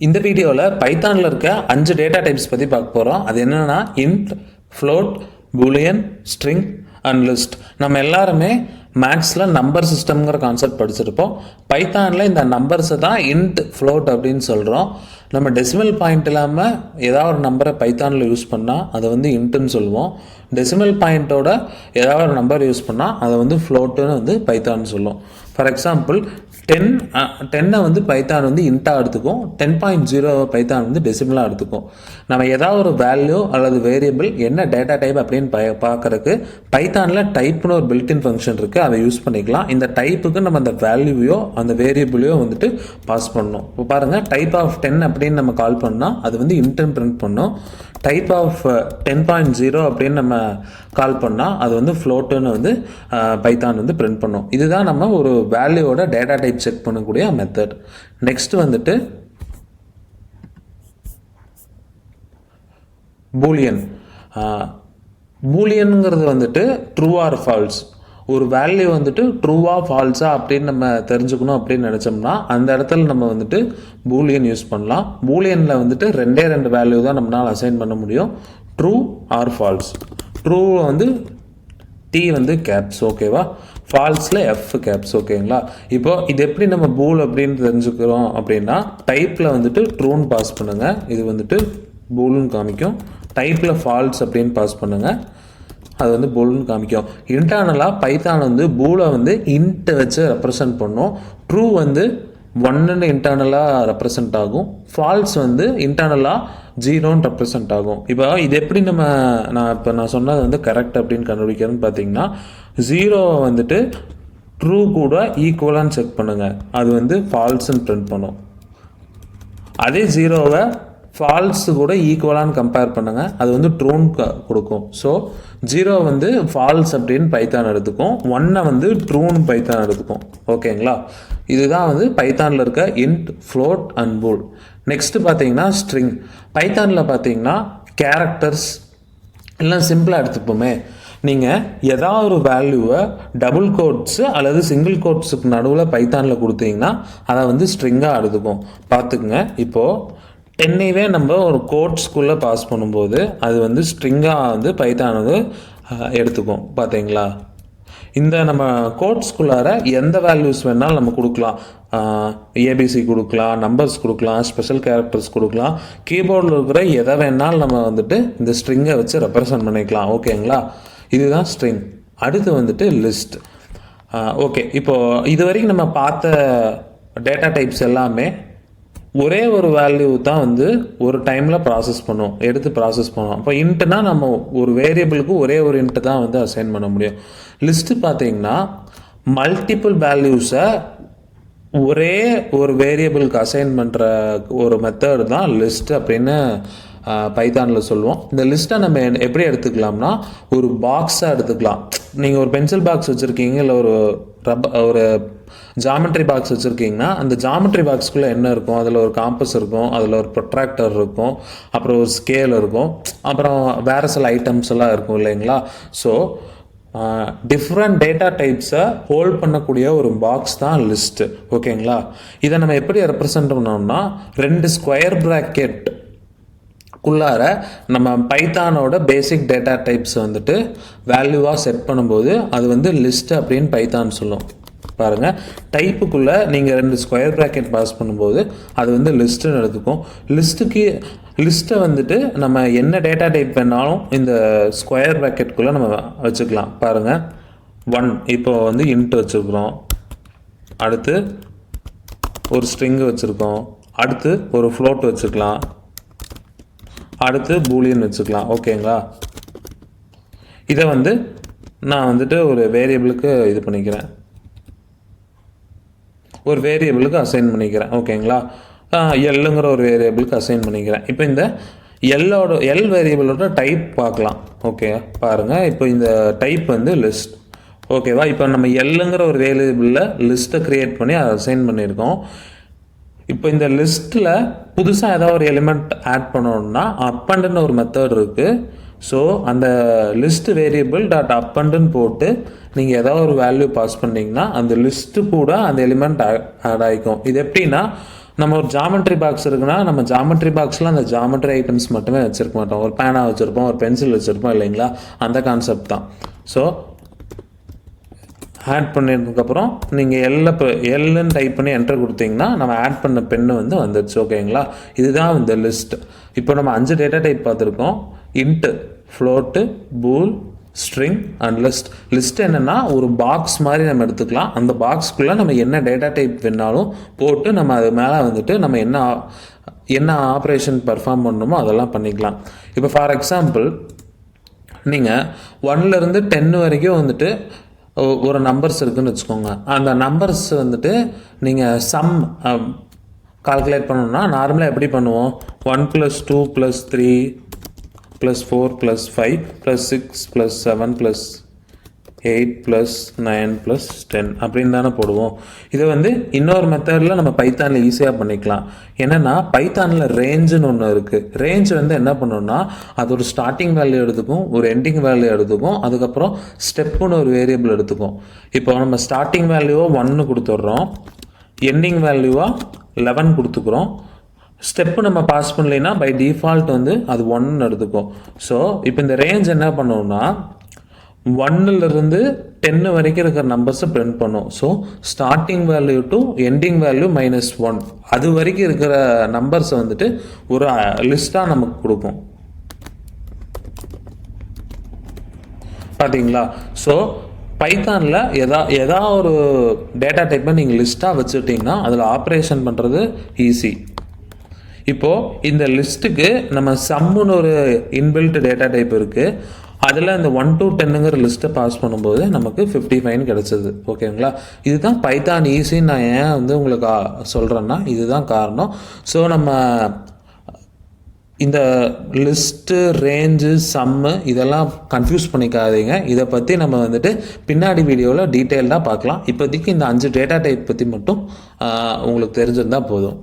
இந்த வீடியோவில் பைத்தானில் இருக்க 5 டேட்டா டைப்ஸ் பற்றி பார்க்க போகிறோம். அது என்னென்னா int, float, Boolean, string and list. நம்ம எல்லாருமே மேக்ஸில் நம்பர் சிஸ்டம்ங்கிற கான்செப்ட் படிச்சிருப்போம். பைத்தானில் இந்த நம்பர்ஸை தான் இன்ட், ஃப்ளோட் அப்படின்னு சொல்கிறோம். நம்ம டெசிமல் பாயிண்ட் இல்லாமல் ஏதாவது ஒரு நம்பரை பைத்தானில் யூஸ் பண்ணால் அதை வந்து இன்ட்டுன்னு சொல்லுவோம். டெசிமல் பாயிண்ட்டோட ஏதாவது ஒரு நம்பர் யூஸ் பண்ணால் அதை வந்து ஃப்ளோட்டுன்னு வந்து பைத்தான்னு சொல்லுவோம். ஃபார் எக்ஸாம்பிள் 10 வந்து பைத்தான் வந்து இன்ட்டாக எடுத்துக்கும், 10.0 பைத்தான் வந்து டெசிமலாக எடுத்துக்கும். நம்ம ஏதாவது ஒரு வேல்யூ அல்லது வேரியபிள் என்ன டேட்டா டைப் அப்படின்னு பார்க்கறதுக்கு பைத்தானில் டைப்னு ஒரு பில்டின் ஃபங்க்ஷன் இருக்குது, அதை யூஸ் பண்ணிக்கலாம். இந்த டைப்புக்கு நம்ம அந்த வேல்யூவையோ அந்த வேரியபிளையோ வந்துட்டு பாஸ் பண்ணணும். இப்போ பாருங்கள், டைப் ஆஃப் 10 அப்படின்னு நம்ம கால் பண்ணால் அது வந்து இன்ட்னு பிரிண்ட் பண்ணோம். டைப் ஆஃப் 10.0 அப்படின்னு நம்ம கால் பண்ணால் அது வந்து ஃப்ளோட்டுன்னு வந்து பைத்தான் வந்து பிரிண்ட் பண்ணும். இதுதான் நம்ம ஒரு வேல்யூவோட டேட்டா டைப் செக் பண்ணக்கூடிய மெத்தட். நெக்ஸ்ட் வந்துட்டு பூலியன். பூலியனுங்கிறது வந்துட்டு ட்ரூ ஆர் ஃபால்ஸ். ஒரு வேல்யூ வந்துட்டு ட்ரூவா ஃபால்ஸா அப்படின்னு நம்ம தெரிஞ்சுக்கணும் அப்படின்னு நினச்சோம்னா அந்த இடத்துல நம்ம வந்துட்டு பூலியன் யூஸ் பண்ணலாம். பூலியனில் வந்துட்டு 2 வேல்யூ தான் நம்மளால் அசைன் பண்ண முடியும், ட்ரூ ஆர் ஃபால்ஸ். ட்ரூ வந்து டி வந்து கேப்ஸ், ஓகேவா? ஃபால்ஸில் எஃப் கேப்ஸ், ஓகேங்களா? இப்போ இது எப்படி நம்ம பூல் அப்படின்னு தெரிஞ்சுக்கிறோம் அப்படின்னா டைப்பில் வந்துட்டு ட்ரூன்னு பாஸ் பண்ணுங்கள், இது வந்துட்டு பூல்னு காமிக்கும். டைப்பில் ஃபால்ஸ் அப்படின்னு பாஸ் பண்ணுங்கள், அது வந்து பூல்னு காமிக்கும். இன்டர்னலாக பைத்தான் வந்து பூலை வந்து இன்ட்டை வச்சு ரெப்ரசன்ட் பண்ணும். ட்ரூ வந்து 1ன்னு இன்டர்னலாக ரெப்ரசன்ட் ஆகும், ஃபால்ஸ் வந்து இன்டர்னலாக 0ன்னு ரெப்ரசன்ட் ஆகும். இப்போ இது எப்படி நான் சொன்னது வந்து கரெக்ட் அப்படின்னு கண்டுபிடிக்கிறதுன்னு பார்த்தீங்கன்னா 0 வந்துட்டு ட்ரூ கூட ஈக்குவலான்னு செக் பண்ணுங்கள், அது வந்து ஃபால்ஸ்ன்னு பிரிண்ட் பண்ணும். அதே 0வை ஃபால்ஸு கூட ஈக்குவலான்னு கம்பேர் பண்ணுங்கள், அது வந்து ட்ரூன்னு கொடுக்கும். ஸோ 0 வந்து ஃபால்ஸ் அப்படின்னு பைத்தான் எடுத்துக்கும், 1 வந்து ட்ரூன்னு பைத்தான் எடுத்துக்கும், ஓகேங்களா? இதுதான் வந்து பைத்தானில் இருக்க int, float and pool. Next பார்த்தீங்கன்னா ஸ்ட்ரிங். பைத்தானில் பார்த்தீங்கன்னா கேரக்டர்ஸ் எல்லாம் சிம்பிளாக எடுத்துப்போமே. நீங்கள் ஏதாவது ஒரு வேல்யூவை டபுள் கோட்ஸு அல்லது சிங்கிள் கோட்ஸுக்கு நடுவில் பைத்தானில் கொடுத்தீங்கன்னா அதை வந்து ஸ்ட்ரிங்காக எடுத்துக்கும். பார்த்துக்குங்க, இப்போது 10ஐவே நம்ம ஒரு கோட்ஸ்குள்ளே பாஸ் பண்ணும்போது அது வந்து ஸ்ட்ரிங்காக வந்து பைத்தான் வந்து எடுத்துக்கும். பார்த்தீங்களா? இந்த நம்ம கோட்ஸ்குள்ளார எந்த வேல்யூஸ் வேணாலும் நம்ம கொடுக்கலாம். ஏபிசி கொடுக்கலாம், நம்பர்ஸ் கொடுக்கலாம், ஸ்பெஷல் கேரக்டர்ஸ் கொடுக்கலாம். கீபோர்டில் இருக்கிற எதை வேணாலும் நம்ம வந்துட்டு இந்த ஸ்ட்ரிங்கை வச்சு ரெப்ரசன்ட் பண்ணிக்கலாம், ஓகேங்களா? இதுதான் ஸ்ட்ரிங். அடுத்து வந்துட்டு லிஸ்ட். ஓகே, இப்போது இது வரைக்கும் நம்ம பார்த்த டேட்டா டைப்ஸ் எல்லாமே ஒரே ஒரு வேல்யூ தான் வந்து ஒரு டைமில் ப்ராசஸ் பண்ணுவோம், எடுத்து ப்ராசஸ் பண்ணுவோம். அப்போ இன்ட்டுனா நம்ம ஒரு வேரியபிளுக்கு ஒரே ஒரு இன்ட்டு தான் வந்து அசைன் பண்ண முடியும். லிஸ்ட்டு பார்த்தீங்கன்னா மல்டிபிள் வேல்யூஸை ஒரே ஒரு வேரியபிளுக்கு அசைன் பண்ணுற ஒரு மெத்தட் தான் லிஸ்ட் அப்படின்னு பைத்தானில் சொல்லுவோம். இந்த லிஸ்ட்டை நம்ம எப்படி எடுத்துக்கலாம்னா ஒரு பாக்ஸாக எடுத்துக்கலாம். நீங்கள் ஒரு பென்சில் பாக்ஸ் வச்சுருக்கீங்க, இல்லை ஒரு ஜாமெட்ரி பாக்ஸ் வச்சுருக்கீங்கன்னா அந்த ஜாமெட்ரி பாக்ஸ்குள்ளே என்ன இருக்கும்? அதில் ஒரு காம்பஸ் இருக்கும், அதில் ஒரு ப்ரொட்ராக்டர் இருக்கும், அப்புறம் ஒரு ஸ்கேல் இருக்கும், அப்புறம் வேறு சில ஐட்டம்ஸ் எல்லாம் இருக்கும் இல்லைங்களா? ஸோ டிஃப்ரெண்ட் டேட்டா டைப்ஸை ஹோல்ட் பண்ணக்கூடிய ஒரு பாக்ஸ் தான் லிஸ்ட்டு, ஓகேங்களா? இதை நம்ம எப்படி ரெப்ரசன்ட் பண்ணோம்னா 2 ஸ்கொயர் ப்ராக்கெட் குள்ளார நம்ம பைத்தானோட பேசிக் டேட்டா டைப்ஸ் வந்துட்டு வேல்யூவாக செட் பண்ணும்போது அது வந்து லிஸ்ட் அப்படின்னு பைத்தான் சொல்லும். பாருங்கள், டைப்புக்குள்ளே நீங்கள் 2 ஸ்கொயர் ப்ராக்கெட் பாஸ் பண்ணும்போது அது வந்து லிஸ்ட்டுன்னு எடுத்துக்கும். லிஸ்ட்டை வந்துட்டு நம்ம என்ன டேட்டா டைப் வேணாலும் இந்த ஸ்கொயர் ப்ராக்கெட்டுக்குள்ளே நம்ம வச்சுக்கலாம். பாருங்கள், 1 இப்போ வந்து இன்ட் வச்சுருக்குறோம், அடுத்து ஒரு ஸ்ட்ரிங்கு வச்சுருக்கோம், அடுத்து ஒரு ஃப்ளோட் வச்சுக்கலாம், அடுத்து பூலியன் வச்சுக்கலாம், ஓகேங்களா? இதை வந்து நான் வந்துட்டு ஒரு வேரியபிளுக்கு இது பண்ணிக்கிறேன், ஒரு வேரியபிளுக்கு அசைன் பண்ணிக்கிறேன், ஓகேங்களா? எல்லுங்கிற ஒரு வேரியபிளுக்கு அசைன் பண்ணிக்கிறேன். இப்போ இந்த எல் வேரியபிளோட டைப் பார்க்கலாம், ஓகே? பாருங்கள், இப்போ இந்த டைப் வந்து லிஸ்ட், ஓகேவா? இப்போ நம்ம எல்லுங்கிற ஒரு வேரியபிளில் லிஸ்ட்டை க்ரியேட் பண்ணி அதை அசைன் பண்ணியிருக்கோம். இப்போ இந்த லிஸ்ட்டில் புதுசாக ஏதாவது ஒரு எலிமெண்ட் ஆட் பண்ணணும்னா அப்பண்டுன்னு ஒரு மெத்தட் இருக்குது. ஸோ அந்த லிஸ்ட் வேரியபிள் டாட் அப்பண்டுன்னு போட்டு நீங்கள் ஏதாவது ஒரு வேல்யூ பாஸ் பண்ணிங்கன்னா அந்த லிஸ்ட்டு கூட அந்த எலிமெண்ட் ஆட் ஆகிக்கும். இது எப்படின்னா நம்ம ஒரு ஜாமெட்ரி பாக்ஸ் இருக்குன்னா நம்ம ஜாமெட்ரி பாக்ஸில் அந்த ஜாமெட்ரி ஐட்டம்ஸ் மட்டுமே வச்சுருக்க மாட்டோம். ஒரு பேனா வச்சுருப்போம், ஒரு பென்சில் வச்சுருப்போம் இல்லைங்களா, அந்த கான்செப்ட் தான். ஸோ ஆட் பண்ணினதுக்கப்புறம் நீங்கள் எல்லுன்னு டைப் பண்ணி என்டர் கொடுத்தீங்கன்னா நம்ம ஆட் பண்ண பெண்ணு வந்து வந்துடுச்சு. ஓகேங்களா, இதுதான் இந்த லிஸ்ட். இப்போ நம்ம 5 டேட்டா டைப் பார்த்துருக்கோம். Into, float, pool, string and list என்னென்னா ஒரு பாக்ஸ் மாதிரி நம்ம எடுத்துக்கலாம். அந்த பாக்ஸ்க்குள்ளே நம்ம என்ன டேட்டா டைப் வேணாலும் போட்டு நம்ம அது மேலே வந்துட்டு நம்ம என்ன ஆப்ரேஷன் பர்ஃபார்ம் பண்ணணுமோ அதெல்லாம் பண்ணிக்கலாம். இப்போ ஃபார் எக்ஸாம்பிள் நீங்கள் 1லேருந்து 10 வரைக்கும் வந்துட்டு ஒரு நம்பர்ஸ் இருக்குதுன்னு வச்சுக்கோங்க. அந்த நம்பர்ஸ் வந்துட்டு நீங்கள் சம் கால்குலேட் பண்ணணும்னா நார்மலாக எப்படி பண்ணுவோம்? 1 + 2 + 3 + 4 + 5 + 6 + 7 + 8 + 9 + 10 அப்படின்னு தானே போடுவோம். இதை வந்து இன்னொரு மெத்தடில் நம்ம பைத்தானில் ஈஸியாக பண்ணிக்கலாம். என்னென்னா பைத்தானில் ரேஞ்சுன்னு ஒன்று இருக்குது. ரேஞ்ச் வந்து என்ன பண்ணணும்னா அது ஒரு ஸ்டார்டிங் வேல்யூ எடுத்துக்கும், ஒரு எண்டிங் வேல்யூ எடுத்துக்கும், அதுக்கப்புறம் ஸ்டெப்புன்னு ஒரு வேரியபிள் எடுத்துக்கும். இப்போ நம்ம ஸ்டார்டிங் வேல்யூவாக 1 கொடுத்துட்றோம், எண்டிங் வேல்யூவாக 11 கொடுத்துக்கிறோம். ஸ்டெப்பு நம்ம பாஸ் பண்ணலைன்னா பை டிஃபால்ட் வந்து அது 1 எடுத்துக்கும். ஸோ இப்போ இந்த ரேஞ்ச் என்ன பண்ணோம்னா 1லேருந்து 10 வரைக்கும் இருக்கிற நம்பர்ஸை பிரிண்ட் பண்ணும். So starting value to ending value -1 அது வரைக்கும் இருக்கிற நம்பர்ஸை வந்துட்டு ஒரு லிஸ்ட்டாக நமக்கு கொடுக்கும். பார்த்தீங்களா? ஸோ பைத்தானில் எதா ஒரு டேட்டா டைப்பை நீங்கள் லிஸ்ட்டாக வச்சுட்டிங்கன்னா அதில் ஆப்ரேஷன் பண்ணுறது ஈஸி. இப்போது இந்த லிஸ்ட்டுக்கு நம்ம சம்முன்னு ஒரு இன்பில்ட் டேட்டா டைப் இருக்குது. அதில் இந்த 1 to 10ங்கிற லிஸ்ட்டை பாஸ் பண்ணும்போது நமக்கு 55 கிடச்சிது. ஓகேங்களா, இதுதான் பைத்தான் ஈஸின்னு நான் ஏன் வந்து உங்களுக்கு சொல்கிறேன்னா இதுதான் காரணம். ஸோ நம்ம இந்த லிஸ்ட்டு, ரேஞ்சு, சம்மு இதெல்லாம் கன்ஃபியூஸ் பண்ணிக்காதீங்க. இதை பற்றி நம்ம வந்துட்டு பின்னாடி வீடியோவில் டீட்டெயில்டாக பார்க்கலாம். இப்போதைக்கு இந்த 5 டேட்டா டைப் பற்றி மட்டும் உங்களுக்கு தெரிஞ்சிருந்தால் போதும்.